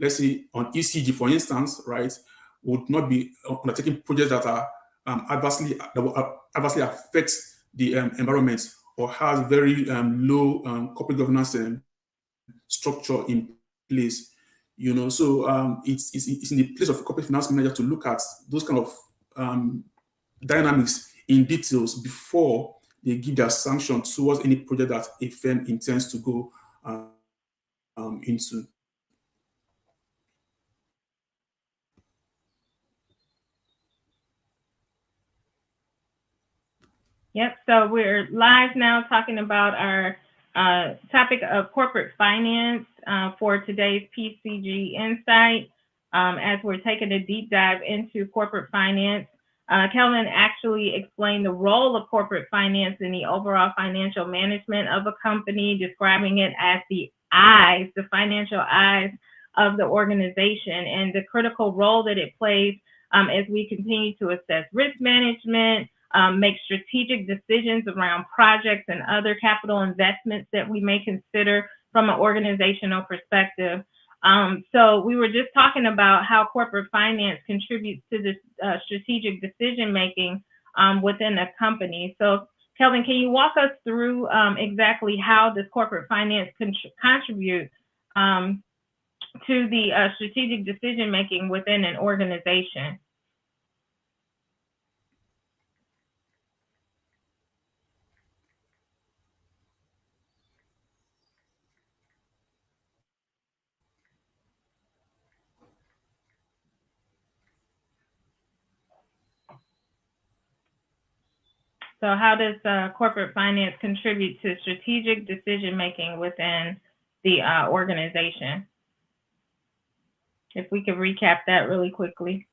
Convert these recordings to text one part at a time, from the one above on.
let's say on ECG, for instance, right, would not be undertaking projects that are adversely affect the environment, or has very low corporate governance structure in place. So it's in the place of a corporate finance manager to look at those kind of dynamics in details before they give their sanction towards any project that a firm intends to go into. Yep. So we're live now talking about our topic of corporate finance for today's PCG Insight. As we're taking a deep dive into corporate finance, Kelvin actually explained the role of corporate finance in the overall financial management of a company, describing it as the eyes, the financial eyes of the organization, and the critical role that it plays as we continue to assess risk management, make strategic decisions around projects and other capital investments that we may consider from an organizational perspective. So we were just talking about how corporate finance contributes to this strategic decision making within a company. So Kelvin, can you walk us through exactly how does corporate finance contribute to the strategic decision making within an organization? So how does corporate finance contribute to strategic decision making within the organization? If we could recap that really quickly.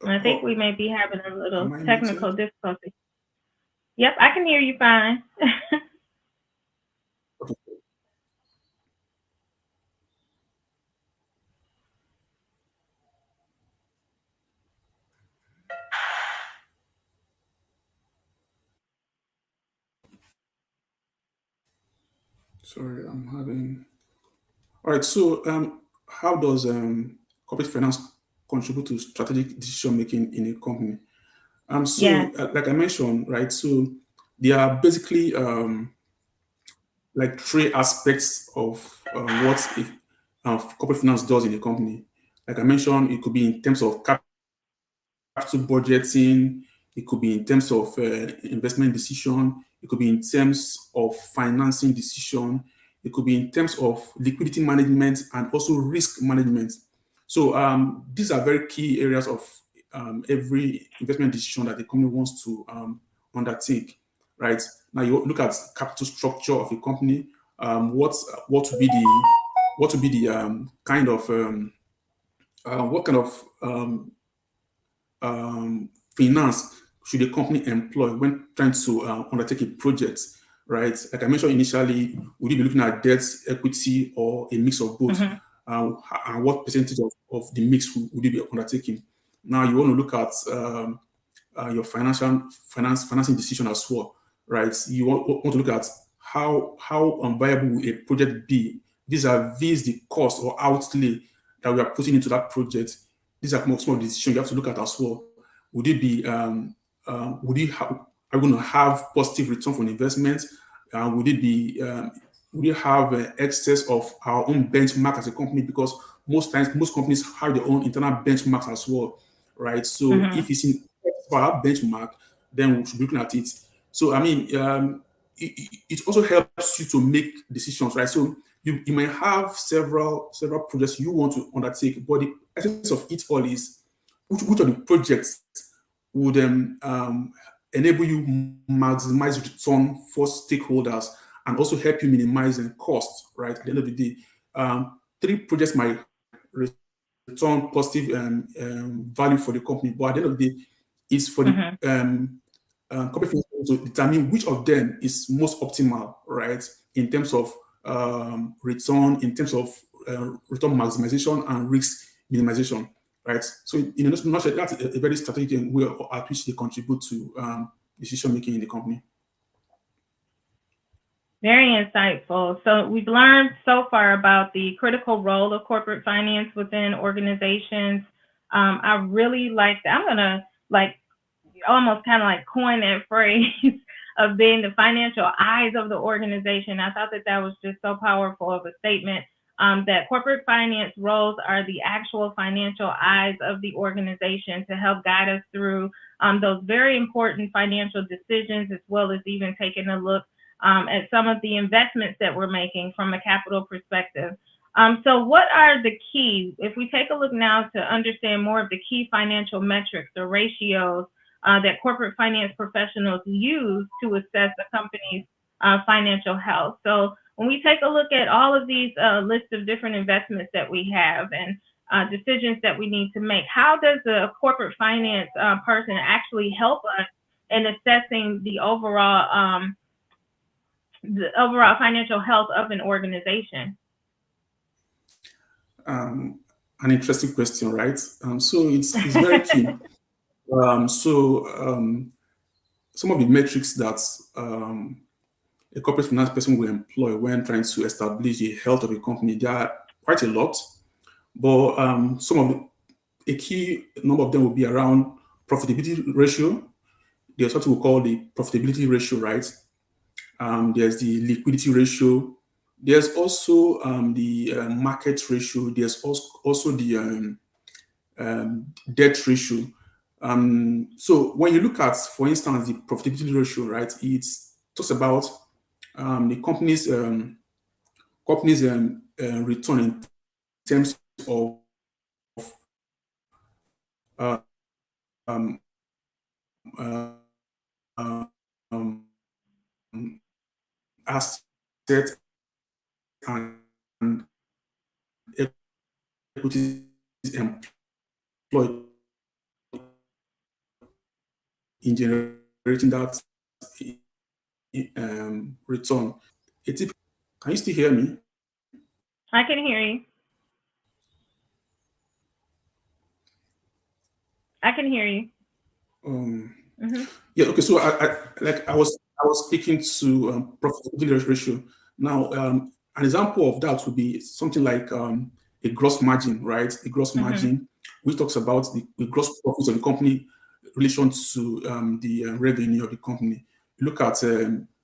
I think we may be having a little technical difficulty. Yep, I can hear you fine. Sorry, I'm having. All right. So, how does corporate finance contribute to strategic decision making in a company? Like I mentioned, right? So, there are basically like three aspects of what if corporate finance does in a company. Like I mentioned, it could be in terms of capital budgeting, it could be in terms of investment decision, it could be in terms of financing decision, it could be in terms of liquidity management and also risk management. So these are very key areas of every investment decision that the company wants to undertake, right? Now you look at capital structure of a company. What would be the kind of what kind of finance should a company employ when trying to undertake a project, right? Like I mentioned initially, would you be looking at debt, equity, or a mix of both? And what percentage of the mix would you be undertaking? Now you want to look at your financing decision as well, right? You want to look at how viable will a project be vis-a-vis the cost or outlay that we are putting into that project. These are more small decisions you have to look at as well. Would it be are we going to have positive return from investment? Would it be would you have excess of our own benchmark as a company? Because most times most companies have their own internal benchmarks as well, right? So if it's in our benchmark, then we should be looking at it. So I mean, it also helps you to make decisions, right? So you may have several projects you want to undertake, but the essence of it all is which of the projects would enable you maximize return for stakeholders and also help you minimize the cost, right? At the end of the day, three projects might return positive value for the company, but at the end of the day, it's for the corporate finance to determine which of them is most optimal, right? In terms of return, in terms of return maximization and risk minimization, right? So in a nutshell, that's a very strategic way at which they contribute to decision making in the company. Very insightful. So we've learned so far about the critical role of corporate finance within organizations. I really like that. I'm gonna almost kind of like coin that phrase of being the financial eyes of the organization. I thought that was just so powerful of a statement, that corporate finance roles are the actual financial eyes of the organization to help guide us through those very important financial decisions, as well as even taking a look at some of the investments that we're making from a capital perspective. So what are the keys, if we take a look now to understand more of the key financial metrics or ratios that corporate finance professionals use to assess a company's financial health? So when we take a look at all of these lists of different investments that we have and decisions that we need to make, how does a corporate finance person actually help us in assessing the overall financial health of an organization? An interesting question, right? So it's very key. Some of the metrics that a corporate finance person will employ when trying to establish the health of a company, there are quite a lot, but a key number of them will be around profitability ratio. There's what we call the profitability ratio, right? There's the liquidity ratio. There's also the market ratio. There's also the debt ratio. So when you look at, for instance, the profitability ratio, right, it talks about the company's return in terms of assets and equities employed in generating that return. Can you still hear me? I can hear you. I can hear you. Yeah. Okay. So I was speaking to profitability ratio. Now, an example of that would be something like a gross margin, right? A gross margin, which talks about the gross profits of the company in relation to the revenue of the company. You look at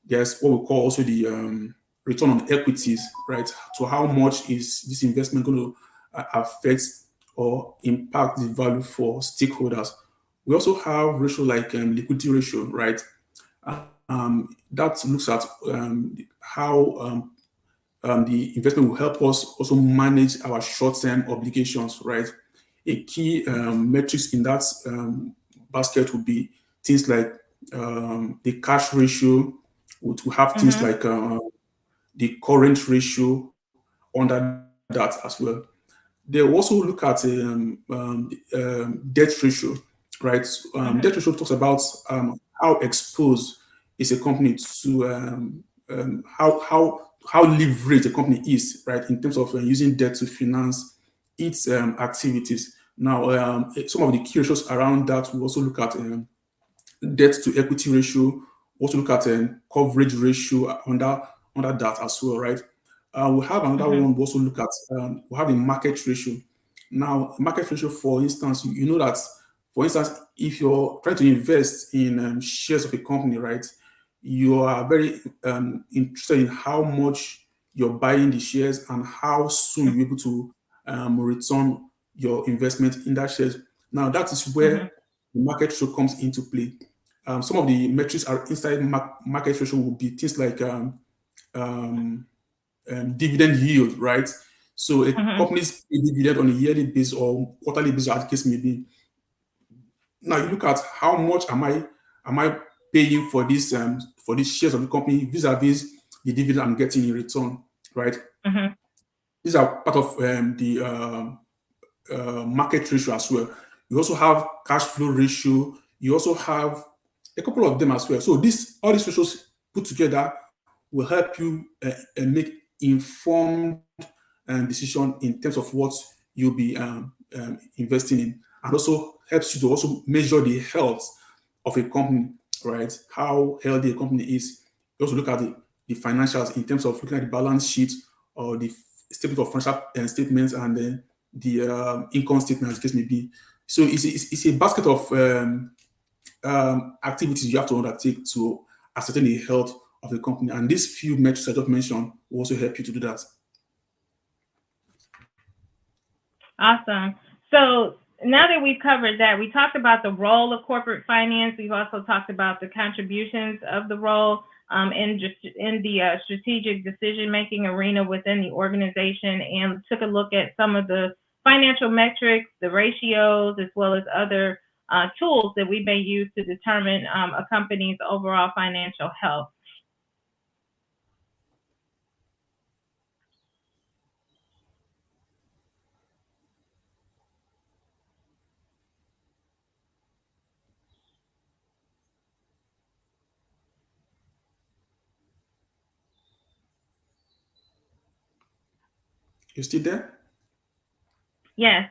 there's what we call also the return on equities, right? So how much is this investment going to affect or impact the value for stakeholders? We also have ratio like liquidity ratio, right? That looks at how the investment will help us also manage our short-term obligations, right? A key metrics in that basket would be things like the cash ratio. We have things like the current ratio under that as well. They also look at debt ratio, right? Debt ratio talks about how exposed is a company to how leveraged a company is, right, in terms of using debt to finance its activities. Now, some of the key ratios around that, we also look at debt to equity ratio, also look at coverage ratio under that as well, right? We have another one. We also look at we have a market ratio. Now, market ratio, for instance, you know that, for instance, if you're trying to invest in shares of a company, right, you are very interested in how much you're buying the shares and how soon you're able to return your investment in that shares. Now, that is where the market ratio comes into play. Some of the metrics are inside market ratio will be things like dividend yield, right? So a company's dividend on a yearly basis or quarterly basis, as the case may be. Now you look at how much am I paying for these shares of the company vis-a-vis the dividend I'm getting in return, right? These are part of the market ratio as well. You also have cash flow ratio. You also have a couple of them as well. So all these ratios put together will help you make informed decision in terms of what you'll be investing in, and also helps you to also measure the health of a company, right? How healthy a company is. You also look at the financials in terms of looking at the balance sheet or the statement of financial statements, and then the income statement, as the case may be. So it's a basket of activities you have to undertake to ascertain the health of the company. And these few metrics I just mentioned will also help you to do that. Awesome. So now that we've covered that, we talked about the role of corporate finance. We've also talked about the contributions of the role in the strategic decision-making arena within the organization, and took a look at some of the financial metrics, the ratios, as well as other tools that we may use to determine a company's overall financial health. You still there? Yes.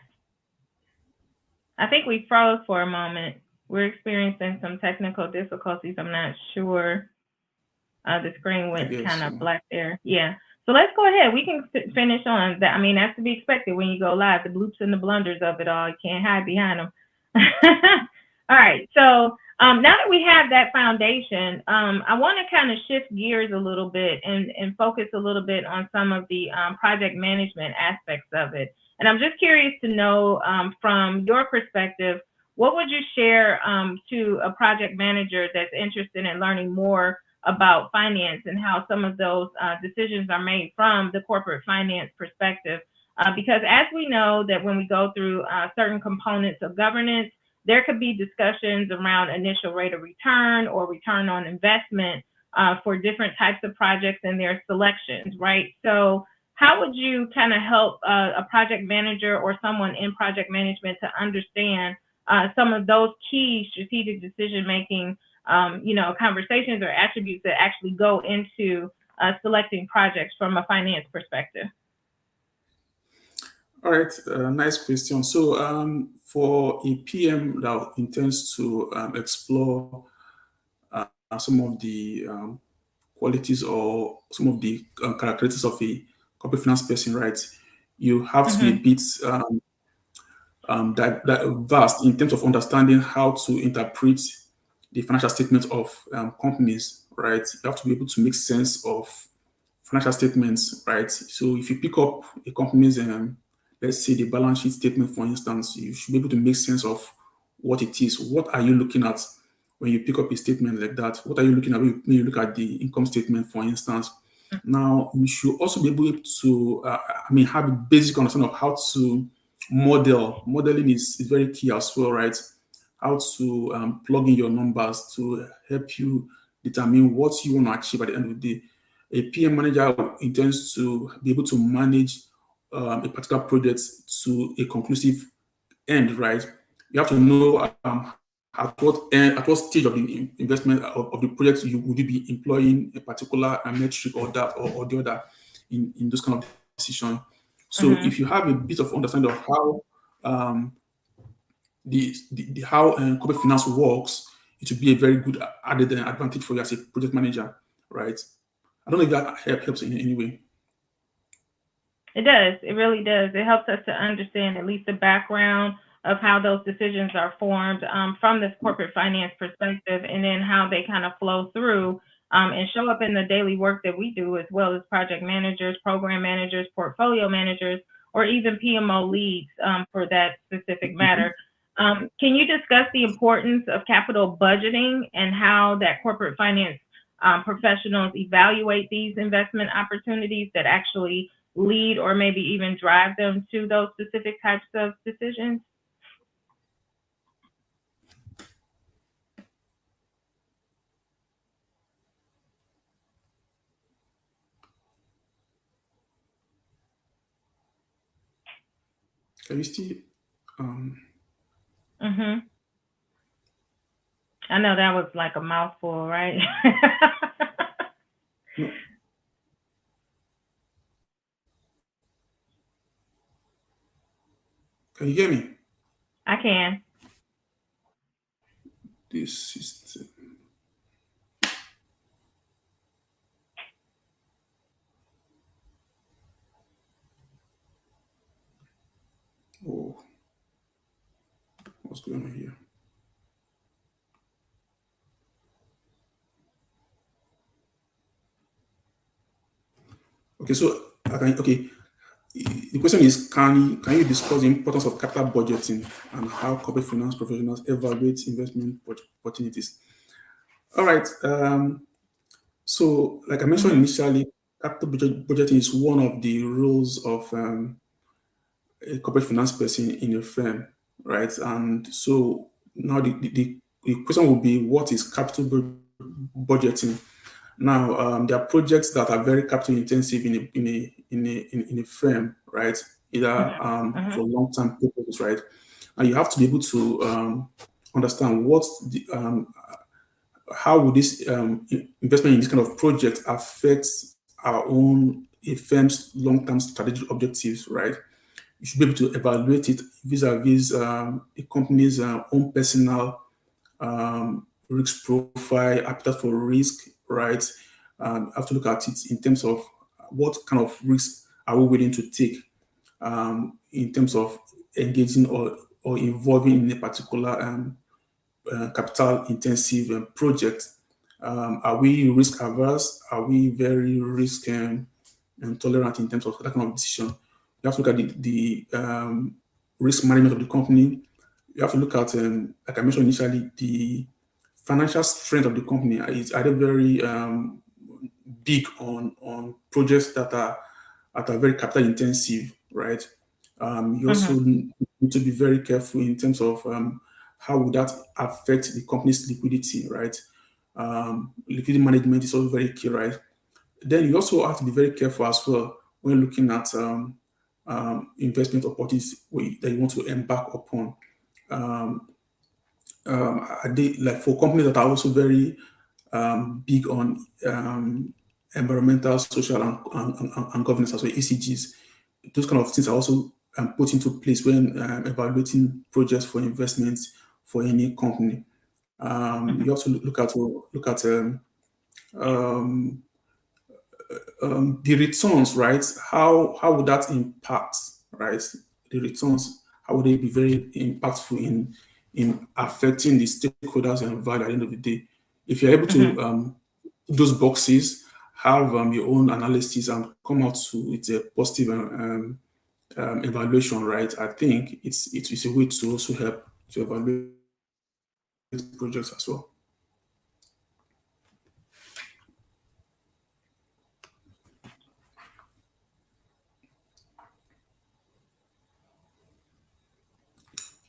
I think we froze for a moment. We're experiencing some technical difficulties. I'm not sure. The screen went kind of black there. Yeah. So let's go ahead. We can finish on that. I mean, that's to be expected when you go live. The bloops and the blunders of it all. You can't hide behind them. All right. So now that we have that foundation, I want to kind of shift gears a little bit and focus a little bit on some of the project management aspects of it. And I'm just curious to know from your perspective, what would you share to a project manager that's interested in learning more about finance and how some of those decisions are made from the corporate finance perspective? Because as we know that when we go through certain components of governance, there could be discussions around initial rate of return or return on investment for different types of projects and their selections, right? So how would you kind of help a project manager or someone in project management to understand some of those key strategic decision-making conversations or attributes that actually go into selecting projects from a finance perspective? All right, nice question. So for a PM that intends to explore some of the qualities or some of the characteristics of a corporate finance person, right? You have to be a bit vast in terms of understanding how to interpret the financial statements of companies, right? You have to be able to make sense of financial statements, right? So if you pick up a company's, let's say the balance sheet statement, for instance, you should be able to make sense of what it is. What are you looking at when you pick up a statement like that? What are you looking at when you look at the income statement, for instance? Now, you should also be able to, have a basic understanding of how to model. Modeling is very key as well, right? How to plug in your numbers to help you determine what you want to achieve at the end of the day. A PM manager intends to be able to manage a particular project to a conclusive end, right? You have to know at what stage of the investment of the project would you be employing a particular metric or that or the other in those kind of decisions. So if you have a bit of understanding of how how corporate finance works, it will be a very good added advantage for you as a project manager, right? I don't know if that helps in any way. It does. It really does. It helps us to understand at least the background of how those decisions are formed from this corporate finance perspective, and then how they kind of flow through and show up in the daily work that we do, as well as project managers, program managers, portfolio managers, or even PMO leads for that specific matter. Can you discuss the importance of capital budgeting and how that corporate finance professionals evaluate these investment opportunities that actually lead or maybe even drive them to those specific types of decisions? Can you still? I know that was like a mouthful, right? No. Can you hear me? I can. This system. Oh, what's going on here? Okay, so okay. The question is, can you discuss the importance of capital budgeting and how corporate finance professionals evaluate investment opportunities? All right. So, like I mentioned Mm-hmm. initially, capital budgeting is one of the roles of a corporate finance person in a firm, right? And so now the question would be, what is capital budgeting? Now, there are projects that are very capital intensive in a firm, right? Either Mm-hmm. for long term purposes, right? And you have to be able to understand how would this investment in this kind of project affect our own a firm's long term strategic objectives, right? You should be able to evaluate it vis-a-vis the company's own personal risk profile, appetite for risk, right? Have to look at it in terms of what kind of risk are we willing to take in terms of engaging or involving in a particular capital intensive project. Are we risk averse? Are we very risk tolerant in terms of that kind of decision? You have to look at the risk management of the company. You have to look at, like I mentioned initially, the financial strength of the company. Are they very big on projects that are very capital intensive, right? You also Mm-hmm. need to be very careful in terms of how would that affect the company's liquidity, right? Liquidity management is also very key, right? Then you also have to be very careful as well when looking at investment opportunities that you want to embark upon. Um, are they like for companies that are also very big on environmental, social, and governance as well, ECGs? Those kind of things are also put into place when evaluating projects for investments for any company. You also look at um, the returns, right? How would that impact, right? The returns, how would they be very impactful in affecting the stakeholders and value at the end of the day? If you're able Mm-hmm. to those boxes, have your own analysis and come out with a positive evaluation, right? I think it's a way to also help to evaluate projects as well.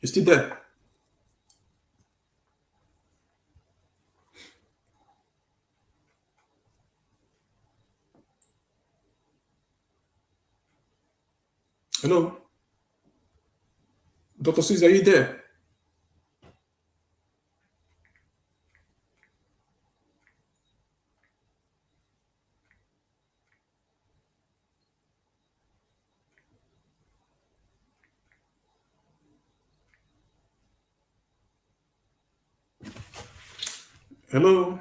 You still there? Hello, Dr. Sis, are you there? Hello.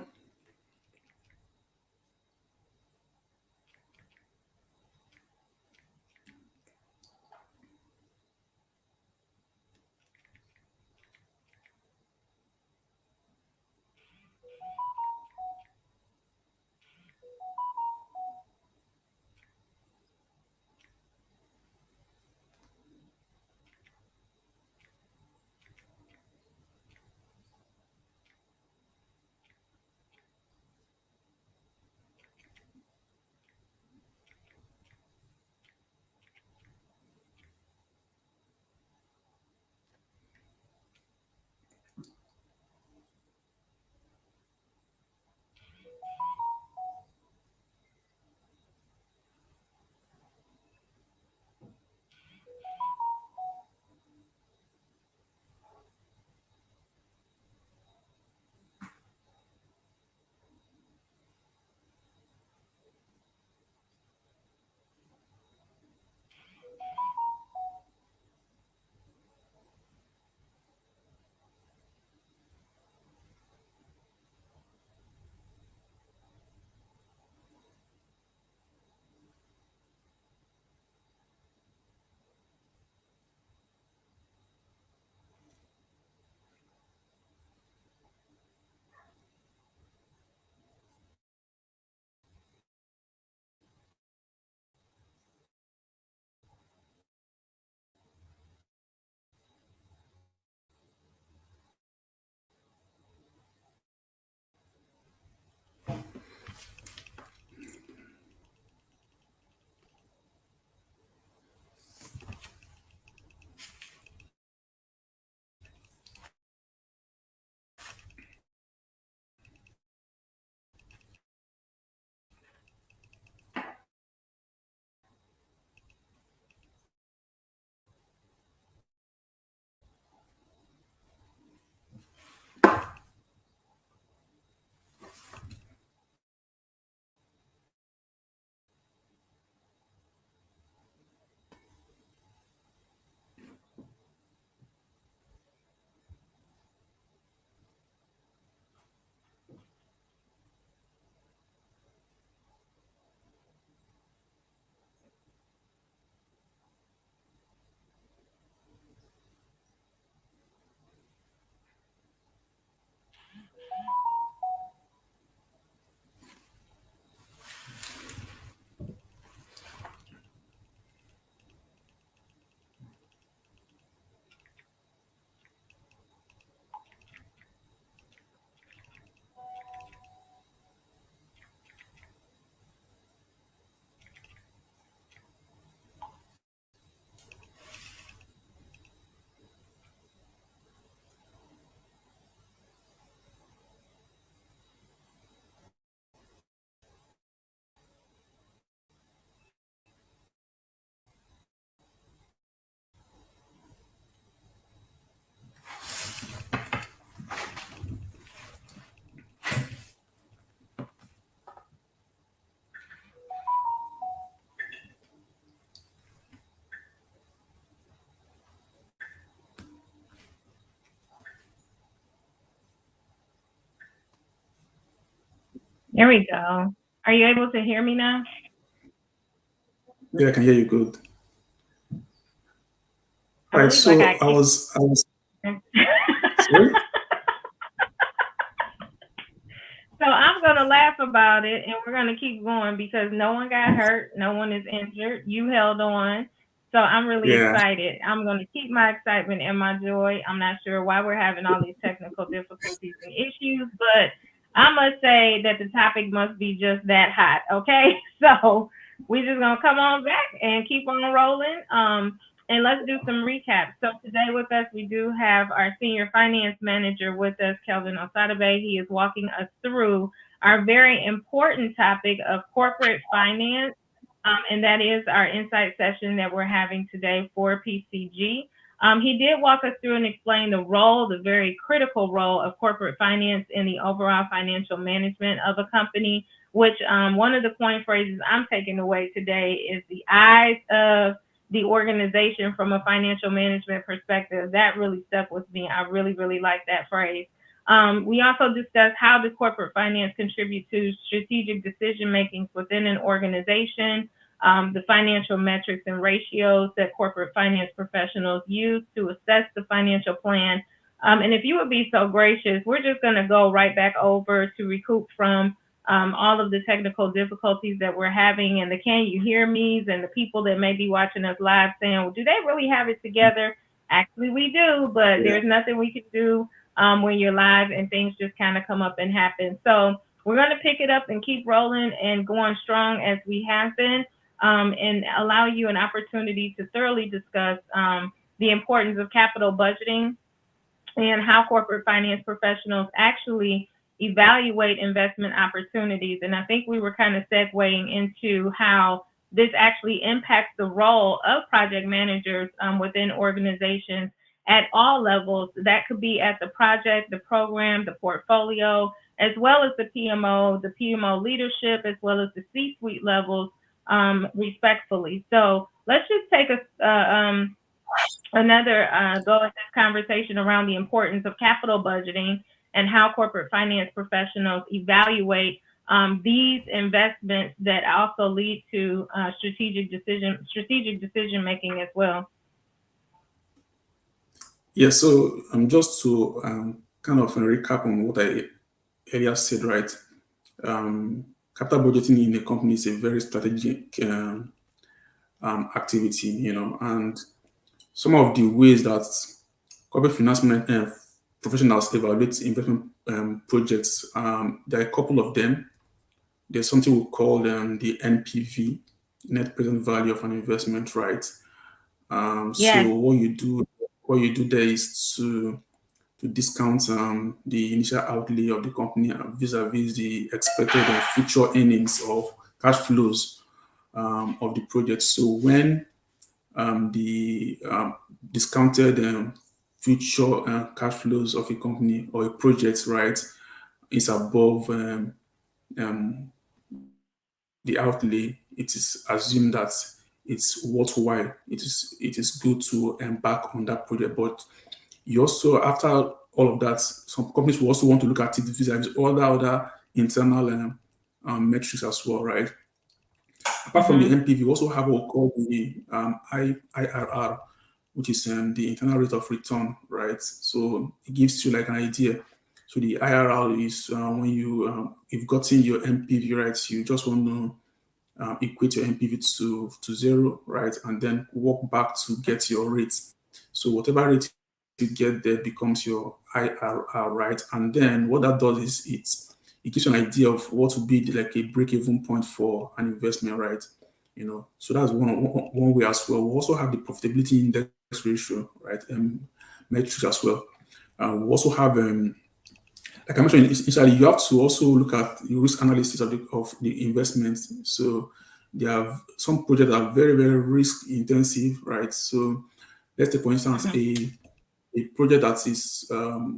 There we go. Are you able to hear me now? Yeah, I can hear you good. I All right, believe like so I I was kicked. sorry. So I'm gonna laugh about it, and we're gonna keep going because no one got hurt, no one is injured. You held on, so I'm really Yeah, excited. I'm gonna keep my excitement and my joy. I'm not sure why we're having all these technical difficulties and issues, but I must say that the topic must be just that hot. Okay, so we're just gonna come on back and keep on rolling. And let's do some recaps. So today with us, we do have our senior finance manager with us, Kelvin Osadabe. He is walking us through our very important topic of corporate finance. And that is our insight session that we're having today for PCG. He did walk us through and explain the role, the very critical role of corporate finance in the overall financial management of a company, which one of the coin phrases I'm taking away today is the eyes of the organization from a financial management perspective. That really stuck with me. I really, really like that phrase. We also discussed how does corporate finance contribute to strategic decision making within an organization, the financial metrics and ratios that corporate finance professionals use to assess the financial plan. And if you would be so gracious, we're just going to go right back over to recoup from all of the technical difficulties that we're having and the can you hear me's and the people that may be watching us live saying, well, do they really have it together? Actually, we do, but yeah, there's nothing we can do when you're live and things just kind of come up and happen. So we're going to pick it up and keep rolling and going strong as we have been and allow you an opportunity to thoroughly discuss the importance of capital budgeting and how corporate finance professionals actually evaluate investment opportunities. And I think we were kind of segueing into how this actually impacts the role of project managers within organizations at all levels. That could be at the project, the program, the portfolio, as well as the PMO leadership, as well as the C-suite levels, respectfully. So let's just take another go at this conversation around the importance of capital budgeting and how corporate finance professionals evaluate these investments that also lead to strategic decision making as well. yeah. So just to kind of recap on what I earlier said, right? Capital budgeting in a company is a very strategic activity, and some of the ways that corporate finance professionals evaluate investment projects, there are a couple of them. There's something we call the NPV, net present value of an investment, right? So Yes. what you do there is to discount the initial outlay of the company vis-a-vis the expected future earnings of cash flows of the project. So when the discounted future cash flows of a company or a project, right, is above the outlay, it is assumed that it's worthwhile. It is good to embark on that project. But you also, after all of that, some companies will also want to look at it vis-a-vis all the other internal metrics as well, right? Apart from the NPV, we also have what we call the IRR, which is the internal rate of return, right? So it gives you like an idea. So the IRR is when you've gotten your NPV, right? You just want to equate your NPV to zero, right? And then work back to get your rate. So whatever rate you get there becomes your IRR, right? And then what that does is it gives you an idea of what would be like a break-even point for an investment, right? So that's one way as well. We also have the profitability index ratio, right? Metrics as well. We also have like I mentioned initially, you have to also look at the risk analysis of the investments. So there are some projects that are very, very risk intensive, right? So let's take, for instance, a project that is a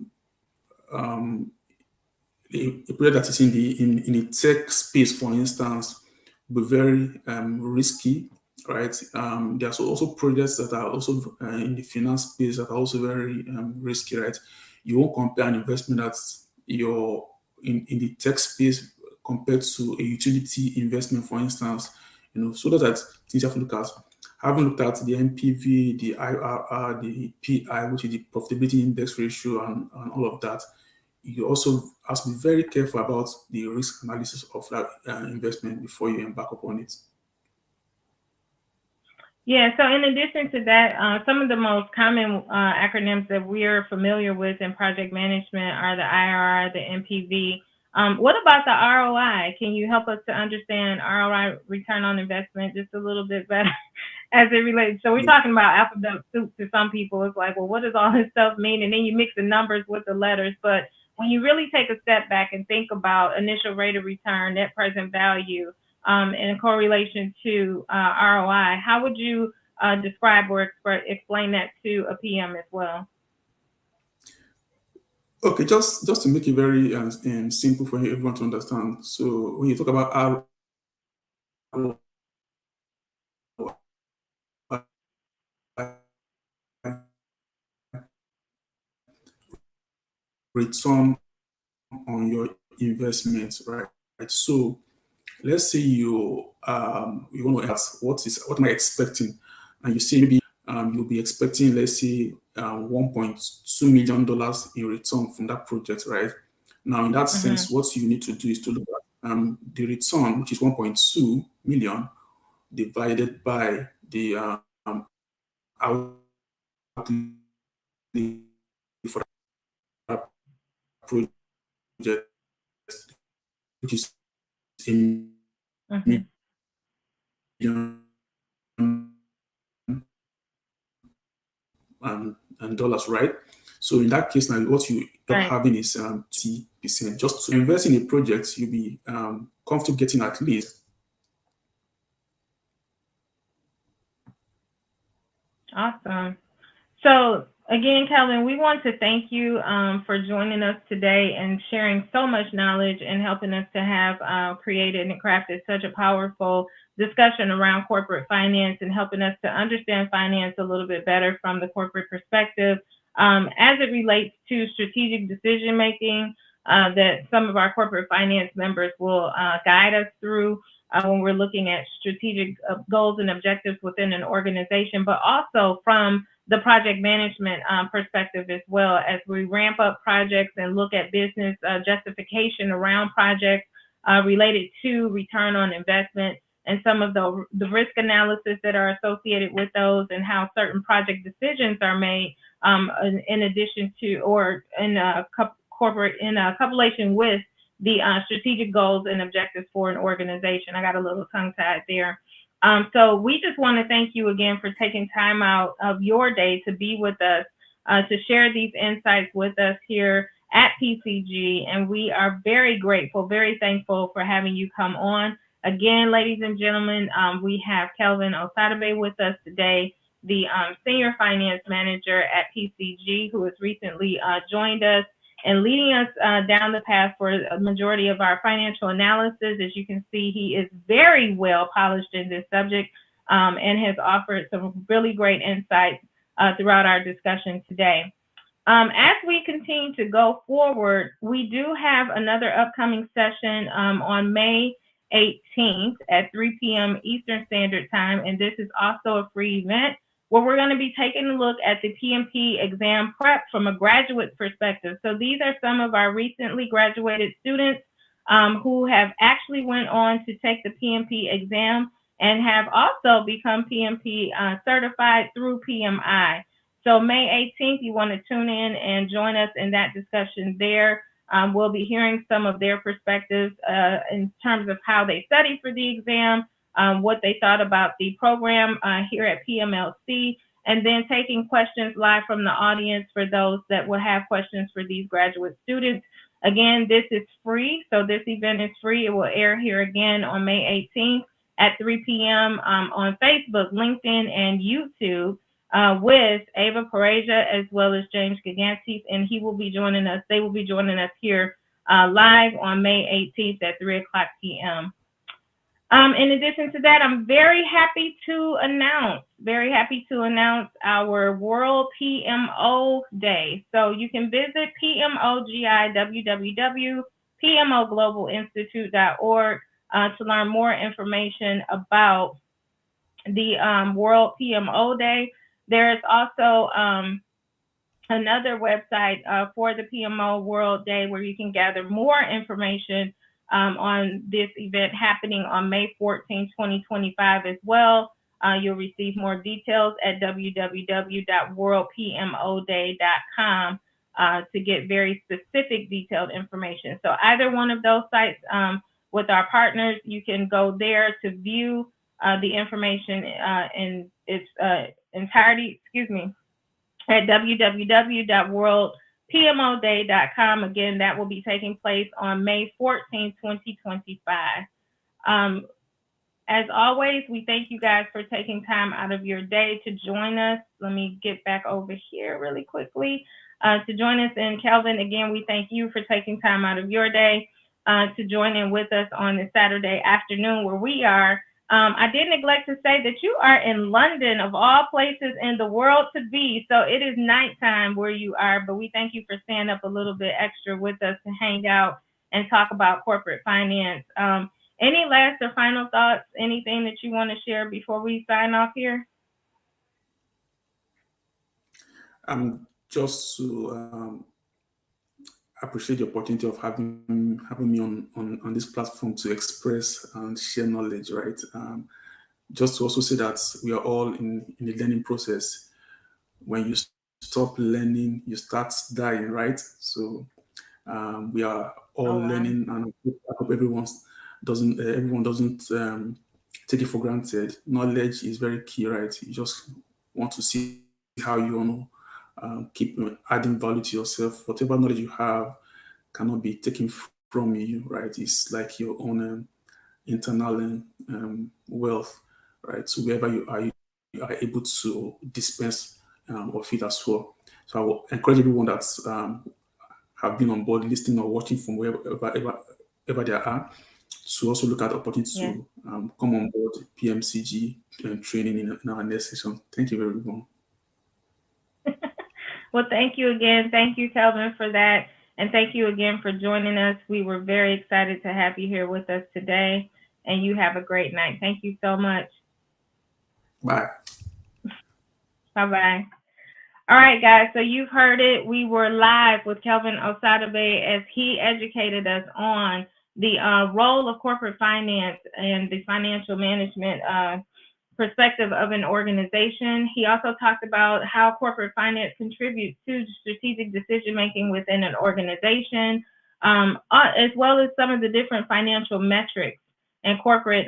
project that is in the tech space, for instance, will be very risky, right? There's also projects that are also in the finance space that are also very risky, right? You won't compare an investment that's in the tech space compared to a utility investment, for instance. So those are things you have to look at. Having looked at the NPV, the IRR, the PI, which is the profitability index ratio, and all of that, you also have to be very careful about the risk analysis of that investment before you embark upon it. Yeah, so in addition to that, some of the most common acronyms that we're familiar with in project management are the IRR, the NPV. What about the ROI? Can you help us to understand ROI, return on investment, just a little bit better as it relates? So we're talking about alphabet soup to some people. It's like, well, what does all this stuff mean? And then you mix the numbers with the letters. But when you really take a step back and think about initial rate of return, net present value, in correlation to ROI, how would you describe or explain that to a PM as well? Okay, just to make it very simple for everyone to understand. So when you talk about ROI, return on your investment, right? So let's say you want to ask what am I expecting, and you say maybe you'll be expecting, let's say, $1.2 million in return from that project, right? Now, in that sense, what you need to do is to look at the return, which is 1.2 million, divided by the outlay for that project, which is in and dollars, right? So in that case, now what you are having is 10%. Just to invest in a project, you'll be comfortable getting at least. Awesome. So again, Kelvin, we want to thank you for joining us today and sharing so much knowledge and helping us to have created and crafted such a powerful discussion around corporate finance and helping us to understand finance a little bit better from the corporate perspective as it relates to strategic decision making that some of our corporate finance members will guide us through when we're looking at strategic goals and objectives within an organization, but also from the project management perspective as well, as we ramp up projects and look at business justification around projects related to return on investment and some of the risk analysis that are associated with those and how certain project decisions are made in addition to or in a correlation with the strategic goals and objectives for an organization. I got a little tongue-tied there. So we just want to thank you again for taking time out of your day to be with us, to share these insights with us here at PCG. And we are very grateful, very thankful for having you come on. Again, ladies and gentlemen, we have Kelvin Osadabe with us today, the Senior Finance Manager at PCG, who has recently joined us and leading us down the path for a majority of our financial analysis. As you can see, he is very well polished in this subject and has offered some really great insights throughout our discussion today. As we continue to go forward, we do have another upcoming session on May 18th at 3 p.m. Eastern Standard Time, and this is also a free event where we're going to be taking a look at the PMP exam prep from a graduate perspective. So these are some of our recently graduated students who have actually went on to take the PMP exam and have also become PMP certified through PMI. So May 18th, you want to tune in and join us in that discussion there. We'll be hearing some of their perspectives in terms of how they studied for the exam, what they thought about the program here at PMLC, and then taking questions live from the audience for those that will have questions for these graduate students. Again, this is free, so this event is free. It will air here again on May 18th at 3 p.m. On Facebook, LinkedIn, and YouTube with Ava Pareja as well as James Gigantes, and he will be joining us. They will be joining us here live on May 18th at 3 o'clock p.m. In addition to that, I'm very happy to announce our World PMO Day. So you can visit PMOGI, pmoglobalinstitute.org to learn more information about the World PMO Day. There is also another website for the PMO World Day where you can gather more information on this event happening on May 14, 2025 as well. You'll receive more details at www.worldpmoday.com to get very specific detailed information. So either one of those sites with our partners, you can go there to view the information in its entirety, at www.worldpmoday.com. Again, that will be taking place on May 14, 2025. As always, we thank you guys for taking time out of your day to join us. Let me get back over here really quickly to join us. And Kelvin, again, we thank you for taking time out of your day to join in with us on this Saturday afternoon where we are. I did neglect to say that you are in London, of all places in the world to be. So it is nighttime where you are, but we thank you for staying up a little bit extra with us to hang out and talk about corporate finance. Any last or final thoughts, anything that you want to share before we sign off here? Just to appreciate the opportunity of having me on this platform to express and share knowledge, right? Just to also say that we are all in the learning process. When you stop learning, you start dying, right? So we are all learning, and I hope everyone doesn't take it for granted. Knowledge is very key, right? You just want to see how you want to keep adding value to yourself. Whatever knowledge you have cannot be taken from you, right? It's like your own internal wealth, right? So wherever you are able to dispense of it as well. So I will encourage everyone that have been on board, listening or watching from wherever they are, to also look at the opportunity to come on board PMCG training in our next session. Thank you very much. Well, thank you again. Thank you, Kelvin, for that. And thank you again for joining us. We were very excited to have you here with us today. And you have a great night. Thank you so much. Bye. Bye-bye. All right, guys. So you've heard it. We were live with Kelvin Osadabe as he educated us on the role of corporate finance and the financial management perspective of an organization. He also talked about how corporate finance contributes to strategic decision-making within an organization, as well as some of the different financial metrics and corporate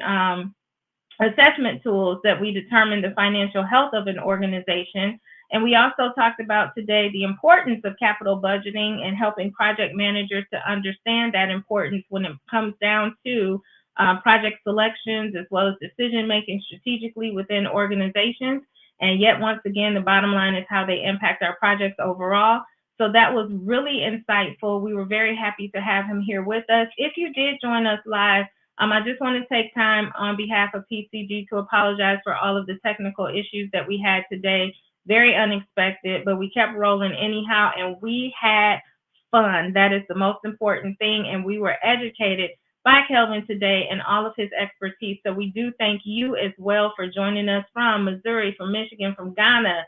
assessment tools that we determine the financial health of an organization. And we also talked about today the importance of capital budgeting and helping project managers to understand that importance when it comes down to project selections, as well as decision-making strategically within organizations. And yet, once again, the bottom line is how they impact our projects overall. So that was really insightful. We were very happy to have him here with us. If you did join us live, I just want to take time on behalf of PCG to apologize for all of the technical issues that we had today. Very unexpected, but we kept rolling anyhow, and we had fun. That is the most important thing, and we were educated by Kelvin today and all of his expertise. So we do thank you as well for joining us from Missouri, from Michigan, from Ghana,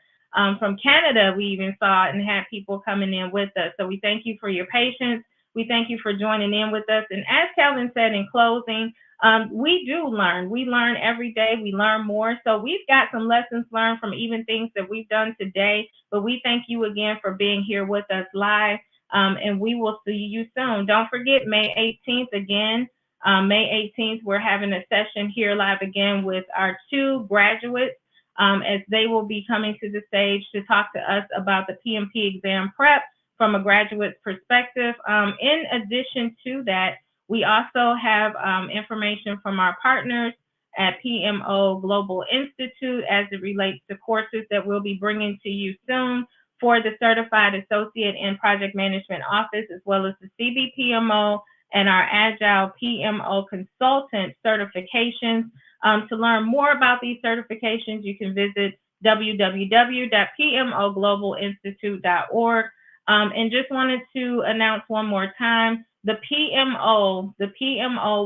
from Canada. We even saw and had people coming in with us. So we thank you for your patience. We thank you for joining in with us. And as Kelvin said in closing, we do learn. We learn every day. We learn more. So we've got some lessons learned from even things that we've done today. But we thank you again for being here with us live. And we will see you soon. Don't forget, May 18th again. May 18th, we're having a session here live again with our 2 graduates as they will be coming to the stage to talk to us about the PMP exam prep from a graduate's perspective. In addition to that, we also have information from our partners at PMO Global Institute as it relates to courses that we'll be bringing to you soon for the Certified Associate in Project Management Office, as well as the CBPMO and our Agile PMO Consultant certifications. To learn more about these certifications, you can visit www.pmoglobalinstitute.org. And just wanted to announce one more time, the PMO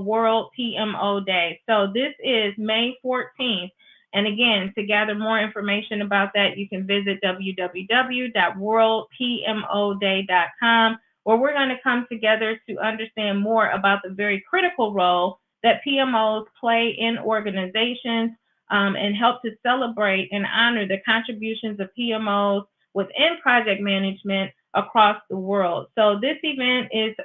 World PMO Day. So this is May 14th. And again, to gather more information about that, you can visit www.worldpmoday.com, where we're going to come together to understand more about the very critical role that PMOs play in organizations, and help to celebrate and honor the contributions of PMOs within project management across the world. So this event is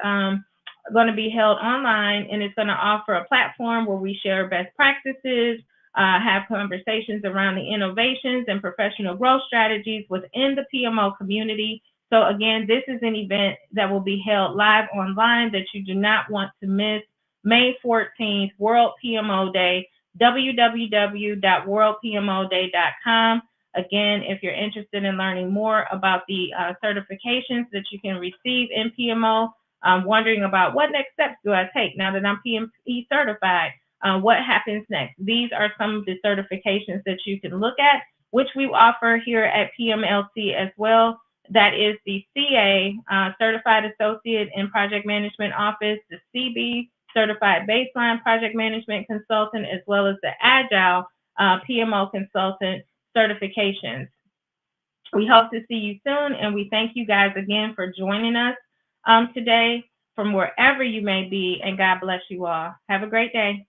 going to be held online, and it's going to offer a platform where we share best practices, have conversations around the innovations and professional growth strategies within the PMO community. So again, this is an event that will be held live online that you do not want to miss. May 14th, World PMO Day, www.worldpmoday.com. Again, if you're interested in learning more about the certifications that you can receive in PMO, wondering about what next steps do I take now that I'm PMP certified, what happens next? These are some of the certifications that you can look at, which we offer here at PMLC as well. That is the CA, Certified Associate in Project Management Office, the CB, Certified Baseline Project Management Consultant, as well as the Agile PMO Consultant certifications. We hope to see you soon, and we thank you guys again for joining us today from wherever you may be, and God bless you all. Have a great day.